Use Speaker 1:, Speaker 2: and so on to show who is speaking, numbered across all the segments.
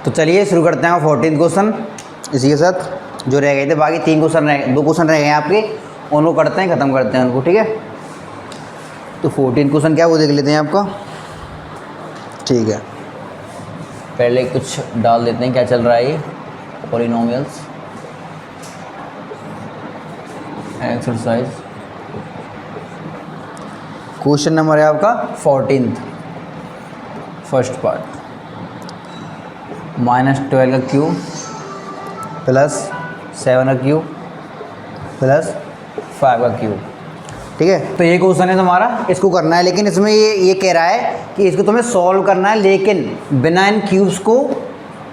Speaker 1: तो चलिए शुरू करते हैं 14th क्वेश्चन। इसी के साथ जो रह गए थे बाकी 3 क्वेश्चन रह 2 क्वेश्चन रह गए हैं आपके, उनको करते हैं, ख़त्म करते हैं उनको, ठीक है। तो 14th क्वेश्चन क्या वो देख लेते हैं आपका, ठीक है। पहले कुछ डाल देते हैं क्या चल रहा है ये पॉलिनोमियल्स एक्सरसाइज। क्वेश्चन नंबर है आपका 14th, फर्स्ट पार्ट। -12 का क्यूब प्लस 7 का क्यूब प्लस 5 का क्यूब, ठीक है। तो ये क्वेश्चन है तुम्हारा, इसको करना है, लेकिन इसमें ये कह रहा है कि इसको तुम्हें सॉल्व करना है, लेकिन बिना इन क्यूब्स को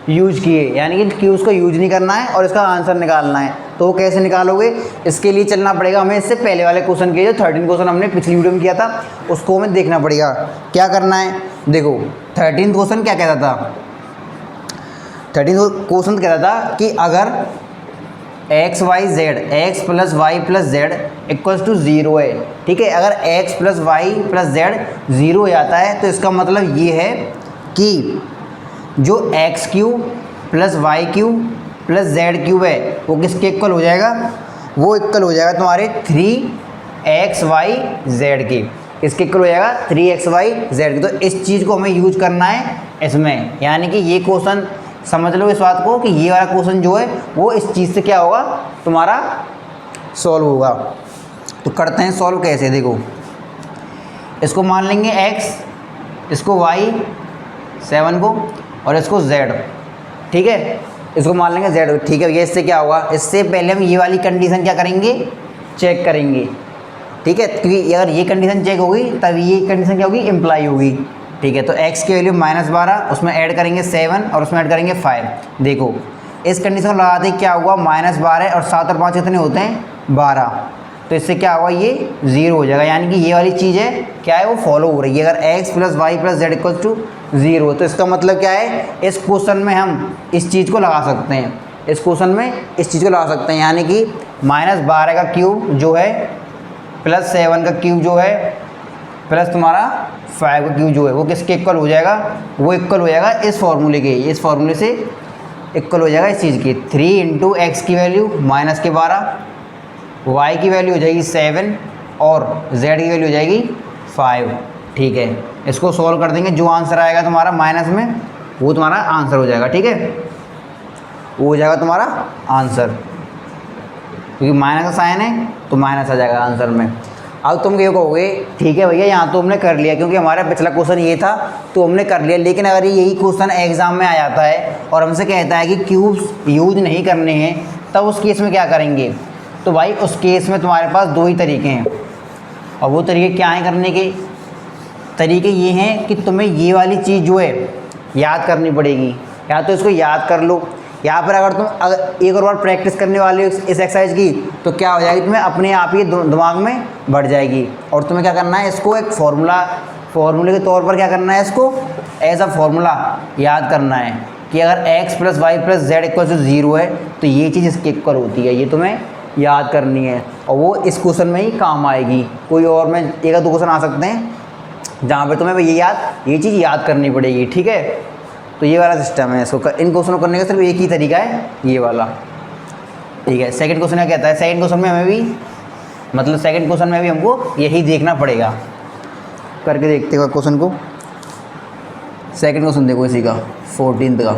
Speaker 1: यूज किए, यानी कि क्यूब्स को यूज नहीं करना है और इसका आंसर निकालना है। तो वो कैसे निकालोगे, इसके लिए चलना पड़ेगा हमें इससे पहले वाले क्वेश्चन के, जो 13 क्वेश्चन हमने पिछली वीडियो में किया था, उसको हमें देखना पड़ेगा। क्या करना है, देखो 13 क्वेश्चन क्या कहता था, 13 क्वेश्चन कहता था कि अगर X Y Z, X plus Y plus Z equals to 0 है, ठीक है। अगर X plus Y plus Z 0 हो जाता है तो इसका मतलब ये है कि जो X cube plus Y cube plus Z cube है वो किसके इक्वल हो जाएगा, वो इक्वल हो जाएगा तुम्हारे 3xy जेड के। इसके इक्वल हो जाएगा 3xy जेड के। तो इस चीज़ को हमें यूज करना है इसमें, यानी कि ये क्वेश्चन समझ लो इस बात को कि ये वाला क्वेश्चन जो है वो इस चीज़ से क्या होगा, तुम्हारा सॉल्व होगा। तो करते हैं सॉल्व कैसे, देखो इसको मान लेंगे x, इसको y 7 को, और इसको z, ठीक है। इसको मान लेंगे z, ठीक है। ये इससे क्या होगा, इससे पहले हम ये वाली कंडीशन क्या करेंगे, चेक करेंगे, ठीक है। क्योंकि अगर ये कंडीशन चेक होगी तब ये कंडीशन क्या होगी, इम्प्लाई होगी, ठीक है। तो x की वैल्यू -12, उसमें ऐड करेंगे 7 और उसमें ऐड करेंगे 5। देखो इस कंडीशन को लगाते क्या हुआ, -12 और 7 और 5 कितने होते हैं, 12। तो इससे क्या हुआ, ये 0 हो जाएगा, यानी कि ये वाली चीज़ है क्या है, वो फॉलो हो रही है। अगर x plus Y plus Z equal to 0, तो इसका मतलब क्या है, इस क्वेश्चन में हम इस चीज़ को लगा सकते हैं, इस क्वेश्चन में इस चीज़ को लगा सकते हैं, यानी कि -12 का क्यूब जो है प्लस 7 का क्यूब जो है प्लस तुम्हारा 5 का क्यूब जो है वो किसके इक्वल हो जाएगा, वो इक्वल हो जाएगा इस फॉर्मूले के, इस फॉर्मूले से इक्वल हो जाएगा इस चीज़ की। 3 × x की वैल्यू -12, y की वैल्यू हो जाएगी 7 और z की वैल्यू हो जाएगी 5, ठीक है। इसको सॉल्व कर देंगे, जो आंसर आएगा तुम्हारा माइनस में वो तुम्हारा आंसर हो जाएगा, ठीक है। वो हो जाएगा तुम्हारा आंसर, क्योंकि माइनस का साइन है तो माइनस आ जाएगा आंसर में। अब तुम ये कहोगे ठीक है भैया यहाँ तो हमने कर लिया, क्योंकि हमारा पिछला क्वेश्चन ये था तो हमने कर लिया, लेकिन अगर यही क्वेश्चन एग्जाम में आ जाता है और हमसे कहता है कि क्यूब्स यूज नहीं करने हैं, तब उस केस में क्या करेंगे। तो भाई उस केस में तुम्हारे पास 2 ही तरीके हैं, और वो तरीके क्या हैं करने के, तरीके ये हैं कि तुम्हें ये वाली चीज़ जो है याद करनी पड़ेगी, या तो इसको याद कर लो, यहाँ पर अगर तुम एक और बार प्रैक्टिस करने वाले हो इस एक्सरसाइज की तो क्या हो जाएगी, तुम्हें अपने आप ही दिमाग में बढ़ जाएगी। और तुम्हें क्या करना है, इसको एक फॉर्मूले के तौर पर क्या करना है, इसको एज अ फॉर्मूला याद करना है कि अगर x plus Y plus Z equal to 0 है तो ये चीज़ इसके इक्वल होती है, ये तुम्हें याद करनी है, और वो इस क्वेश्चन में ही काम आएगी। कोई और में 1-2 क्वेश्चन आ सकते हैं जहाँ पर तुम्हें ये चीज़ याद करनी पड़ेगी, ठीक है। तो ये वाला सिस्टम है, इसको इन क्वेश्चन को करने का सिर्फ एक ही तरीका है, ये वाला, ठीक है। सेकंड क्वेश्चन क्या कहता है, सेकंड क्वेश्चन में हमें भी सेकंड क्वेश्चन में भी हमको यही देखना पड़ेगा। करके देखते हैं क्वेश्चन को। सेकंड क्वेश्चन देखो इसी का 14th का,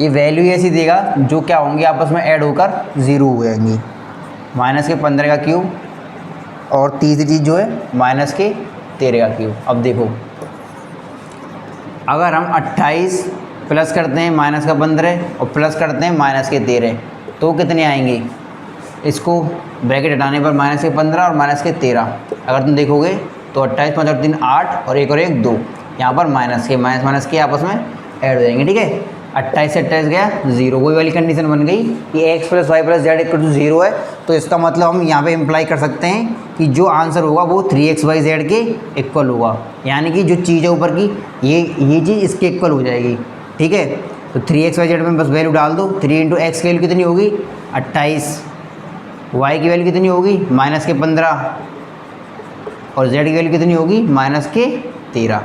Speaker 1: ये वैल्यू ऐसी देगा जो क्या होंगी, आपस में ऐड होकर 0 हो जाएंगी। -15 का क्यूब और तीसरी चीज़ जो है -13 का क्यूब। अब देखो अगर हम 28 प्लस करते हैं -15 और प्लस करते हैं -13, तो कितने आएंगे, इसको ब्रैकेट हटाने पर -15 और -13। अगर तुम देखोगे तो 28 5 और 3 8 और 1 और 1 2, यहाँ पर माइनस के आपस में ऐड हो जाएंगे, ठीक है। 28 से 28 गया 0, वही वाली कंडीशन बन गई कि x plus Y plus Z equal to 0 है। तो इसका मतलब हम यहाँ पे इम्प्लाई कर सकते हैं कि जो आंसर होगा वो 3xy के इक्वल होगा, यानी कि जो चीज़ है ऊपर की ये चीज़ इसके इक्वल हो जाएगी, ठीक है। तो 3xy में बस वैल्यू डाल दो, 3 × x की वैल्यू कितनी होगी 28, y की वैल्यू कितनी होगी -15 और z की वैल्यू कितनी होगी -13।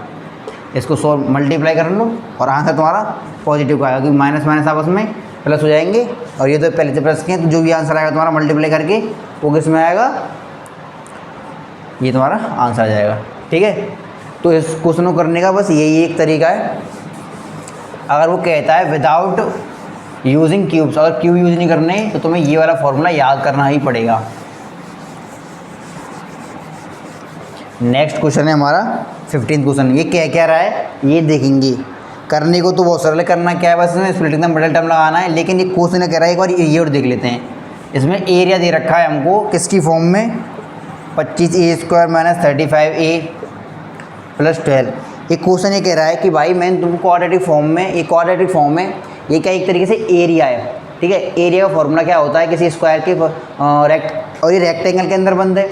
Speaker 1: इसको सॉल्व मल्टीप्लाई कर लो और आंसर तुम्हारा पॉजिटिव का आएगा, क्योंकि माइनस माइनस आपस में प्लस हो जाएंगे। और ये तो पहले से प्लस के, तो जो भी आंसर आएगा तुम्हारा मल्टीप्लाई करके वो किस में आएगा, ये तुम्हारा आंसर आ जाएगा। ठीक है, तो इस क्वेश्चन को करने का बस यही एक तरीका है। अगर वो कहता है विदाउट यूजिंग क्यूब्स, अगर क्यूब यूज नहीं करने तो तुम्हें ये वाला फॉर्मूला याद करना ही पड़ेगा। नेक्स्ट क्वेश्चन है हमारा 15th क्वेश्चन। ये क्या कह रहा है ये देखेंगे। करने को तो बहुत सरल है, करना क्या है, बस इसमें स्प्लिटिंग द मिडल टर्म लगाना है। लेकिन ये क्वेश्चन कह रहा है एक बार ये और देख लेते हैं। इसमें एरिया दे रखा है हमको किसकी फॉर्म में, 25a² - 35a + 12। एक क्वेश्चन ये कह रहा है कि भाई मैंने तुमको क्वाड्रेटिक फॉर्म में, ये क्वाड्रेटिक फॉर्म में ये क्या एक तरीके से एरिया है। ठीक है, एरिया का फॉर्मूला क्या होता है किसी स्क्वायर के और ये रेक्टेंगल के अंदर बंद है।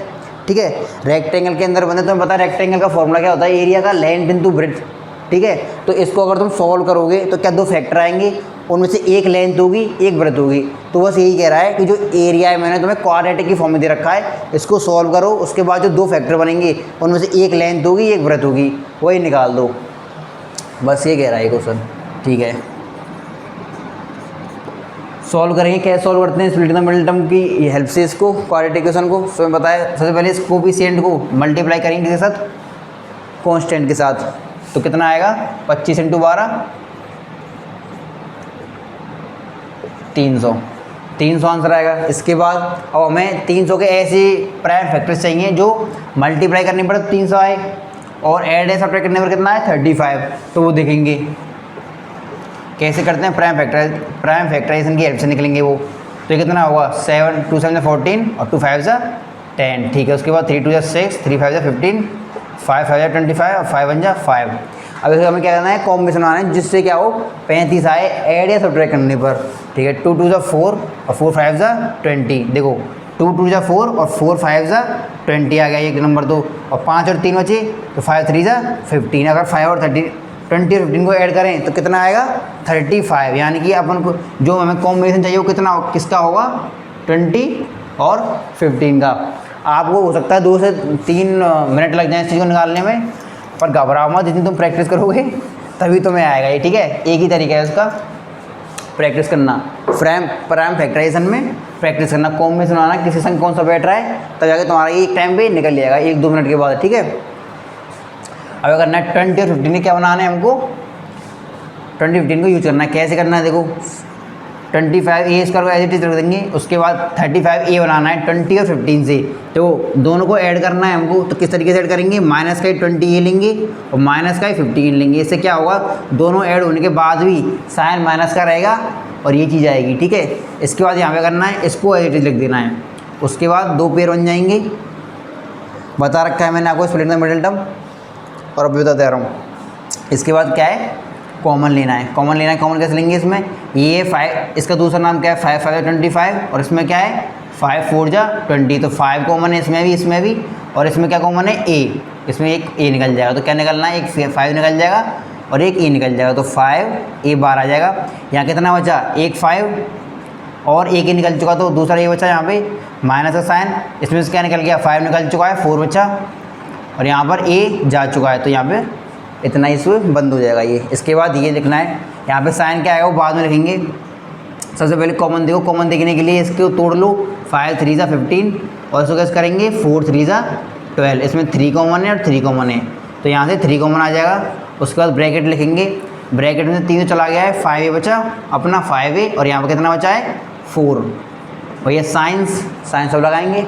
Speaker 1: ठीक है, रेक्टेंगल के अंदर बंद है, तुम्हें पता है रेक्टेंगल का फॉर्मूला क्या होता है, एरिया का लेंथ इनटू ब्रेड्थ। ठीक है, तो इसको अगर तुम सॉल्व करोगे तो क्या दो फैक्टर आएंगे, उनमें से एक लेंथ होगी एक ब्रेथ होगी। तो बस यही कह रहा है कि जो एरिया है मैंने तुम्हें क्वाड्रेटिक की फॉर्म में दे रखा है, इसको सॉल्व करो, उसके बाद जो दो फैक्टर बनेंगे उनमें से एक लेंथ होगी एक ब्रेथ होगी, वही निकाल दो। बस ये कह रहा है क्वेश्चन। ठीक है, सॉल्व करेंगे। कैसे सॉल्व करते हैं स्प्लिटिंग द मिडल टर्म की हेल्प से इसको, क्वाड्रेटिक इक्वेशन को। सो मैं बताया सबसे पहले इस कोफिशिएंट को मल्टीप्लाई करेंगे किसके साथ, कांस्टेंट के साथ। तो कितना आएगा 25 × 12 300 आंसर आएगा। इसके बाद अब हमें 300 के ऐसे प्राइम फैक्टर्स चाहिए जो मल्टीप्लाई करने पर 300 आए और ऐड है सब्ट्रैक्ट करने पर कितना है 35। तो वो देखेंगे कैसे करते हैं, प्राइम फैक्टराइजेशन की हेल्प से निकलेंगे वो। तो ये कितना होगा 7 2 7 14 और 2 5 10। ठीक है, उसके बाद 3 2 6 3 5 15 5 5 25 और 5 1 5। अब इसको हमें क्या करना है, कॉम्बिनेशन बनाना है जिससे क्या हो 35 आए ऐड या सब्ट्रैक्ट करने पर। ठीक है, 2 2 4 और 4 5 20। देखो 2 2 4 और 4 5 20 आ गया एक नंबर। तो और 5 और 3 बचे तो 5 3 15। अगर 5 और 20 और 15 को ऐड करें तो कितना आएगा 35। यानी कि अपन को जो हमें कॉम्बिनेशन चाहिए वो कितना किसका होगा 20 और 15 का। आपको हो सकता है 2 से 3 मिनट लग जाए इस चीज़ को निकालने में, पर घबराओ मत, जितनी तुम प्रैक्टिस करोगे तभी तुम्हें आएगा ये। ठीक है, एक ही तरीका है उसका प्रैक्टिस करना, प्राइम फैक्टराइजेशन में प्रैक्टिस करना, कॉम्बिनेशन बनाना, किसी संग कौन सा बैठ रहा है, तब जाके तुम्हारा एक टाइम पे निकल जाएगा 1-2 मिनट के बाद। ठीक है, अब अगर ना 20 और 15 क्या बनाना है हमको, 20 15 को यूज करना है। कैसे करना है देखो, 25a² को एज इट इज रख देंगे, उसके बाद 35a बनाना है 20 और 15 से। तो दोनों को ऐड करना है हमको, तो किस तरीके से ऐड करेंगे, माइनस का ही 20a लेंगे और माइनस का ही 15 लेंगे। इससे क्या होगा दोनों ऐड होने के बाद भी साइन माइनस का रहेगा और ये चीज़ आएगी। ठीक है, इसके बाद यहाँ पे करना है इसको एज इट इज लिख देना है। उसके बाद 2 पेयर बन जाएंगे, बता रखा है मैंने आपको स्प्लिट द मिडल टर्म, और अभी बता दे रहा हूँ। इसके बाद क्या है, कॉमन लेना है। कॉमन कैसे लेंगे इसमें, ये 5, इसका दूसरा नाम क्या है 5 5 25 और इसमें क्या है 5 4 20। तो 5 कॉमन है इसमें भी और इसमें क्या कॉमन है a, इसमें एक a निकल जाएगा। तो क्या निकलना है, एक 5 निकल जाएगा और एक a निकल जाएगा। तो 5 a बार आ जाएगा। यहाँ कितना बचा, एक 5 और एक a निकल चुका, तो दूसरा ये बचा यहाँ पे माइनस का साइन, इसमें से क्या निकल गया 5 निकल चुका है, 4 बचा और यहाँ पर a जा चुका है। तो यहाँ पे इतना ही इसमें बंद हो जाएगा ये। इसके बाद ये लिखना है, यहाँ पे साइन क्या आएगा वो बाद में लिखेंगे। सबसे पहले कॉमन देखो, कॉमन देखने के लिए इसको तोड़ लो, 5 3 15 और इसको कैसे करेंगे 4 3 12। इसमें 3 कॉमन है और 3 कॉमन है, तो यहाँ से 3 कॉमन आ जाएगा। उसके बाद ब्रैकेट लिखेंगे, ब्रैकेट में 3 चला गया है, 5a बचा अपना 5a और यहाँ पर कितना बचा है 4। भैया साइंस सब लगाएंगे।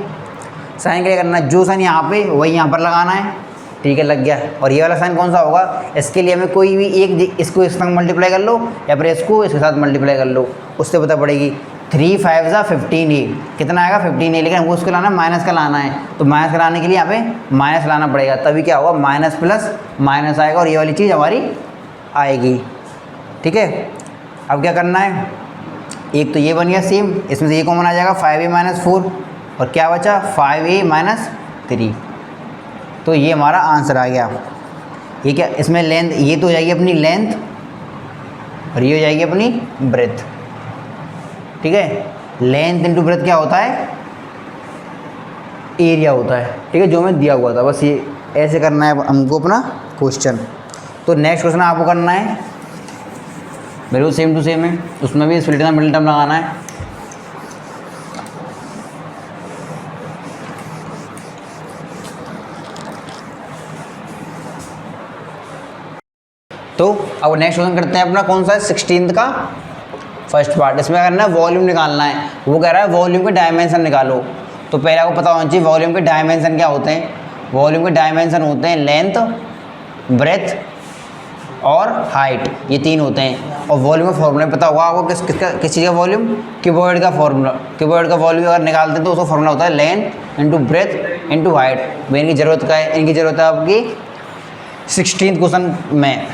Speaker 1: साइन क्या करना है, जो साइन यहाँ पे वही यहाँ पर लगाना है। ठीक है, लग गया। और ये वाला साइन कौन सा होगा, इसके लिए हमें कोई भी एक, इसको इसके साथ मल्टीप्लाई कर लो या फिर इसको इसके साथ मल्टीप्लाई कर लो, उससे पता पड़ेगी। 3 5 15a कितना आएगा 15a, लेकिन हमको उसको लाना है माइनस का लाना है। तो माइनस का लाने के लिए यहाँ पे माइनस लाना पड़ेगा, तभी क्या होगा माइनस प्लस माइनस आएगा और ये वाली चीज़ हमारी आएगी। ठीक है, अब क्या करना है, एक तो ये बन गया सेम, इसमें से ये कॉमन आ जाएगा 5a - 4 और क्या बचा 5a - 3। तो ये हमारा आंसर आ गया। ये क्या, इसमें लेंथ ये तो हो जाएगी अपनी लेंथ और ये हो जाएगी अपनी ब्रेथ। ठीक है, लेंथ इनटू ब्रेथ क्या होता है, एरिया होता है। ठीक है, जो हमें दिया हुआ था, बस ये ऐसे करना है हमको अपना क्वेश्चन। तो नेक्स्ट क्वेश्चन आपको करना है बिल्कुल सेम टू सेम है, उसमें भी स्प्लिटिंग द मिडिल टर्म लगाना है। तो अब नेक्स्ट क्वेश्चन करते हैं अपना कौन सा है 16th का फर्स्ट पार्ट। इसमें करना है वॉल्यूम निकालना है, वो कह रहा है वॉल्यूम के डायमेंशन निकालो। तो पहले आपको पता होना चाहिए वॉल्यूम के डायमेंशन क्या होते हैं। वॉल्यूम के डायमेंशन होते हैं लेंथ, ब्रेथ और हाइट, ये 3 होते हैं। और वॉल्यूम का फॉर्मूला पता होगा आपको किस चीज़ का वॉल्यूम, क्यूबॉइड का फॉर्मूला। क्यूबॉइड का वॉल्यूम अगर निकालते हैं तो उसका फॉर्मूला होता है length into breadth into height. इनकी ज़रूरत का है, इनकी ज़रूरत है आपकी 16th क्वेश्चन में।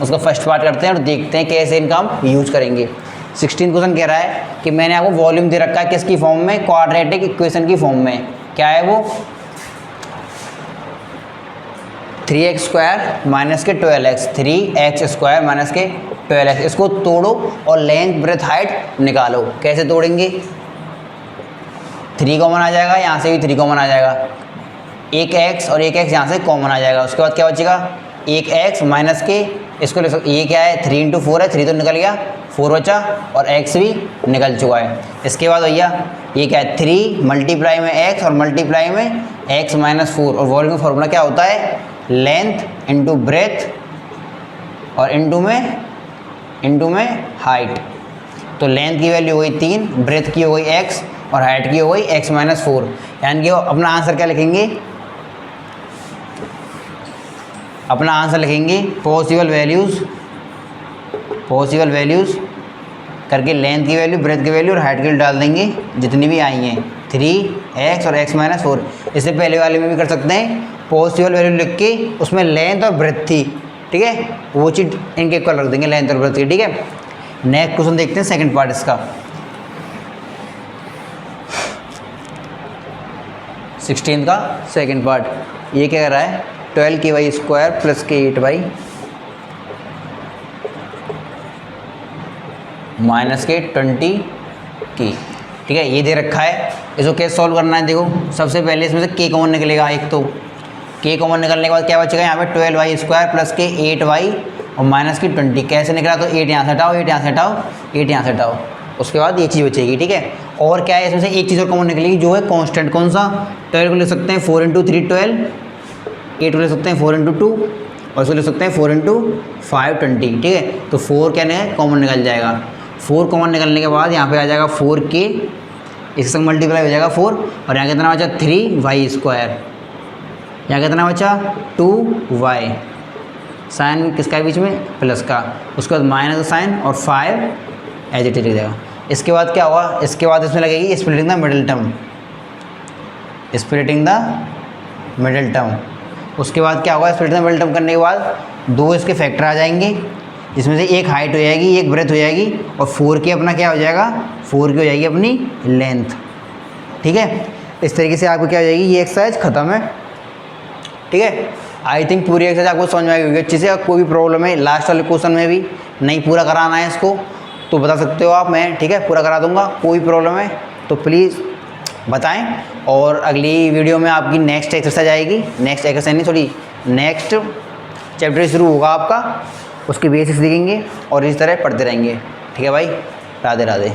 Speaker 1: उसका फर्स्ट पार्ट करते हैं और देखते हैं कैसे इनका हम यूज करेंगे। 16th क्वेश्चन कह रहा है कि मैंने आपको वॉल्यूम दे रखा है किसकी फॉर्म में, क्वाड्रेटिक इक्वेशन की फॉर्म में। क्या है वो 3x स्क्वायर माइनस के 12x, 3x स्क्वायर माइनस के 12x। इसको तोड़ो और लेंथ ब्रेथ हाइट निकालो। कैसे तोड़ेंगे, 3 कॉमन आ जाएगा, यहाँ से भी 3 कॉमन आ जाएगा, एक x और एक x यहाँ से कॉमन आ जाएगा। उसके बाद क्या बचेगा, एक x माइनस के, इसको ले सकते, ये क्या है 3 इंटू 4 है, 3 तो निकल गया, 4 बचा और x भी निकल चुका है। इसके बाद भैया ये क्या है 3 मल्टीप्लाई में x और मल्टीप्लाई में x माइनस 4। और वॉल्यूम का फॉर्मूला क्या होता है, लेंथ इंटू ब्रेथ और इंटू में हाइट। तो लेंथ की वैल्यू हो गई 3, ब्रेथ की हो गई x और हाइट की हो गई x माइनस 4। यानी कि अपना आंसर क्या लिखेंगे, अपना आंसर लिखेंगे पॉसिबल वैल्यूज़ करके लेंथ की वैल्यू, ब्रेथ की वैल्यू और हाइट की वैल्यू डाल देंगे जितनी भी आई हैं, 3x और x माइनस 4। इससे पहले वाले में भी कर सकते हैं, पॉसिबल वैल्यू लिख के उसमें लेंथ और ब्रेथ थी, ठीक है, वो चीज़ इनके इक्वल रख देंगे लेंथ और ब्रेथ की, ठीक है। नेक्स्ट क्वेश्चन देखते हैं सेकंड पार्ट इसका। 16th का सेकंड पार्ट ये क्या कह रहा है, 12ky स्क्वायर प्लस के 8y माइनस के 20 की, ठीक है, ये दे रखा है। इसको कैसे सॉल्व करना है, देखो सबसे पहले इसमें से k कॉमन निकलेगा एक, तो k कॉमन निकलने के बाद क्या बचेगा, यहाँ पे 12y स्क्वायर प्लस के 8y और माइनस की 20। कैसे निकला, तो 8 यहाँ से हटाओ, 8 यहाँ से हटाओ, 8 यहाँ से हटाओ, उसके बाद ये चीज़ बचेगी, ठीक है। और क्या है इसमें से एक चीज़ और कॉमन निकलेगी जो है कांस्टेंट, कौन सा, 12 को ले सकते हैं 4 इंटू 3 12, 8 को ले सकते हैं 4 इंटू 2 और इसको ले सकते हैं 4 इंटू 5 20, ठीक है। तो 4 क्या है कॉमन निकल जाएगा। 4 कॉमन निकलने के बाद यहाँ पे आ जाएगा 4k, इसके संग मल्टीप्लाई हो जाएगा 4 और यहाँ कितना बचा 3y स्क्वायर, यहाँ कितना बचा 2y, साइन किसका बीच में, प्लस का, उसके बाद माइनस का साइन और 5 एज इट इज लिख देगा। इसके बाद क्या होगा, इसके बाद इसमें लगेगी splitting the middle term, splitting the middle term. उसके बाद क्या होगा, स्प्लिटिंग द मिडिल टर्म करने के बाद 2 इसके फैक्टर आ जाएंगे, जिसमें से एक हाइट हो जाएगी, एक ब्रेथ हो जाएगी और 4k अपना क्या हो जाएगा, 4k हो जाएगी अपनी लेंथ, ठीक है। इस तरीके से आपको क्या हो जाएगी, ये एक्सरसाइज ख़त्म है, ठीक है। आई थिंक पूरी एक्सरसाइज आपको समझ में आई होगी अच्छे से। अगर कोई भी प्रॉब्लम है लास्ट वाले क्वेश्चन में भी नहीं पूरा कराना है इसको तो बता सकते हो आप, मैं ठीक है पूरा करा दूंगा। कोई प्रॉब्लम है तो प्लीज़ बताएं। और अगली वीडियो में आपकी नेक्स्ट एक्सरसाइज आएगी, नेक्स्ट एक्सरसाइज नहीं सॉरी नेक्स्ट चैप्टर शुरू होगा आपका, उसके बेसिस देखेंगे और इस तरह पढ़ते रहेंगे, ठीक है भाई। राधे राधे।